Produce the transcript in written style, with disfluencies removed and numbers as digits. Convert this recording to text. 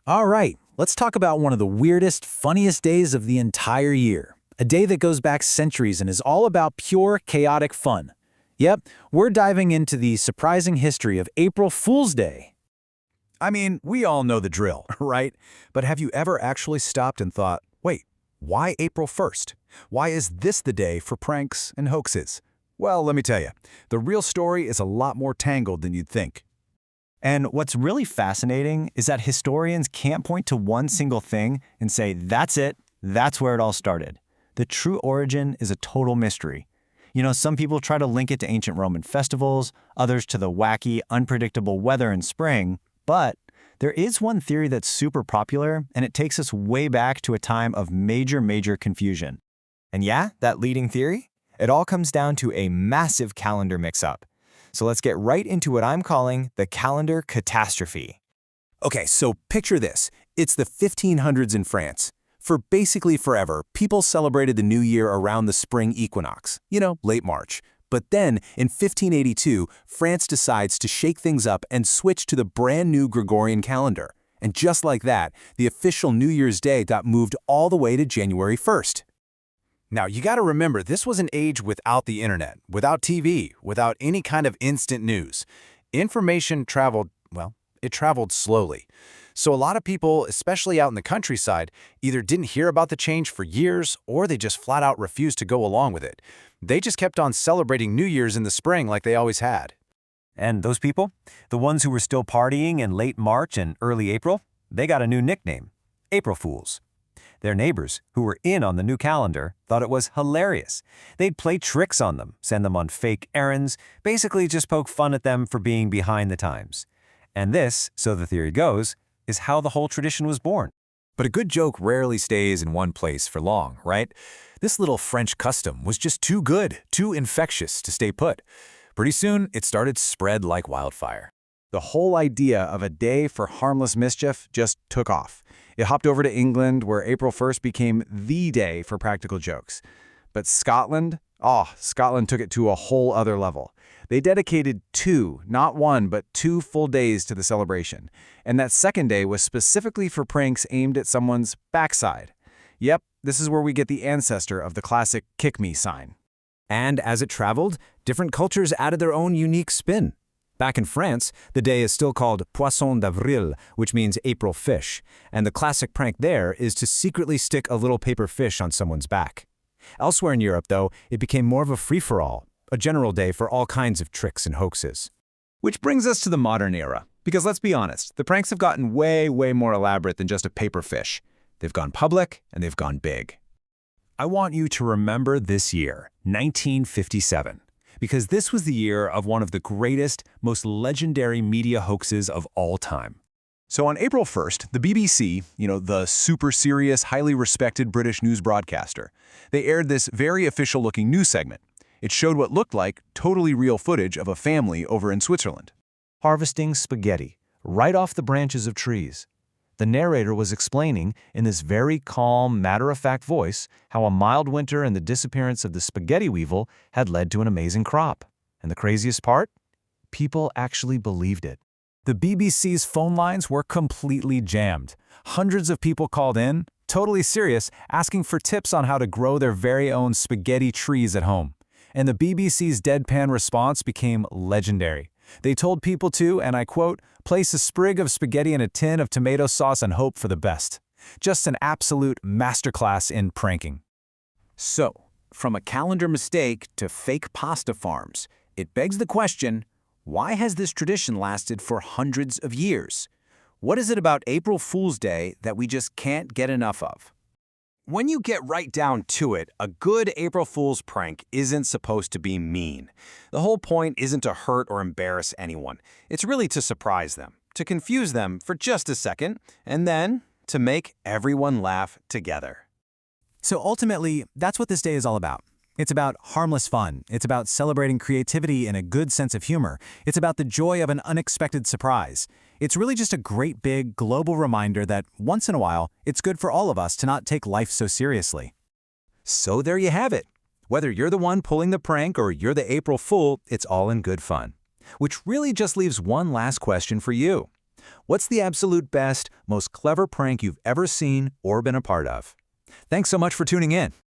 All right, let's talk about one of the weirdest, funniest days of the entire year. A day that goes back centuries and is all about pure, chaotic fun. Yep, we're diving into the surprising history of April Fool's Day. I mean, we all know the drill, right? But have you ever actually stopped and thought, wait, why April 1st? Why is this the day for pranks and hoaxes? Well, let me tell you, the real story is a lot more tangled than you'd think. And what's really fascinating is that historians can't point to one single thing and say, that's it, that's where it all started. The true origin is a total mystery. Some people try to link it to ancient Roman festivals, others to the wacky, unpredictable weather in spring, but there is one theory that's super popular, and it takes us way back to a time of major confusion. And yeah, that leading theory? It all comes down to a massive calendar mix-up. So let's get right into what I'm calling the calendar catastrophe. Okay, so picture this. It's the 1500s in France. For basically forever, people celebrated the new year around the spring equinox, late March. But then, in 1582, France decides to shake things up and switch to the brand new Gregorian calendar. And just like that, the official New Year's Day got moved all the way to January 1st. Now, you gotta remember, this was an age without the internet, without TV, without any kind of instant news. Information traveled, it traveled slowly. So a lot of people, especially out in the countryside, either didn't hear about the change for years or they just flat out refused to go along with it. They just kept on celebrating New Year's in the spring like they always had. And those people, the ones who were still partying in late March and early April, they got a new nickname, April Fools. Their neighbors, who were in on the new calendar, thought it was hilarious. They'd play tricks on them, send them on fake errands, basically just poke fun at them for being behind the times. And this, so the theory goes, is how the whole tradition was born. But a good joke rarely stays in one place for long, right? This little French custom was just too good, too infectious to stay put. Pretty soon, it started to spread like wildfire. The whole idea of a day for harmless mischief just took off. It hopped over to England, where April 1st became the day for practical jokes. But Scotland took it to a whole other level. They dedicated not one, but two full days to the celebration. And that second day was specifically for pranks aimed at someone's backside. Yep, this is where we get the ancestor of the classic kick me sign. And as it traveled, different cultures added their own unique spin. Back in France, the day is still called Poisson d'Avril, which means April fish, and the classic prank there is to secretly stick a little paper fish on someone's back. Elsewhere in Europe, though, it became more of a free-for-all, a general day for all kinds of tricks and hoaxes. Which brings us to the modern era, because let's be honest, the pranks have gotten way more elaborate than just a paper fish. They've gone public, and they've gone big. I want you to remember this year, 1957. Because this was the year of one of the greatest, most legendary media hoaxes of all time. So on April 1st, the BBC, the super serious, highly respected British news broadcaster, they aired this very official-looking news segment. It showed what looked like totally real footage of a family over in Switzerland. Harvesting spaghetti, right off the branches of trees. The narrator was explaining, in this very calm, matter-of-fact voice, how a mild winter and the disappearance of the spaghetti weevil had led to an amazing crop. And the craziest part? People actually believed it. The BBC's phone lines were completely jammed. Hundreds of people called in, totally serious, asking for tips on how to grow their very own spaghetti trees at home. And the BBC's deadpan response became legendary. They told people to, and I quote, place a sprig of spaghetti in a tin of tomato sauce and hope for the best. Just an absolute masterclass in pranking. So, from a calendar mistake to fake pasta farms, it begs the question, why has this tradition lasted for hundreds of years? What is it about April Fool's Day that we just can't get enough of? When you get right down to it, a good April Fool's prank isn't supposed to be mean. The whole point isn't to hurt or embarrass anyone. It's really to surprise them, to confuse them for just a second, and then to make everyone laugh together. So ultimately, that's what this day is all about. It's about harmless fun. It's about celebrating creativity and a good sense of humor. It's about the joy of an unexpected surprise. It's really just a great big global reminder that once in a while, it's good for all of us to not take life so seriously. So there you have it. Whether you're the one pulling the prank or you're the April Fool, it's all in good fun. Which really just leaves one last question for you. What's the absolute best, most clever prank you've ever seen or been a part of? Thanks so much for tuning in.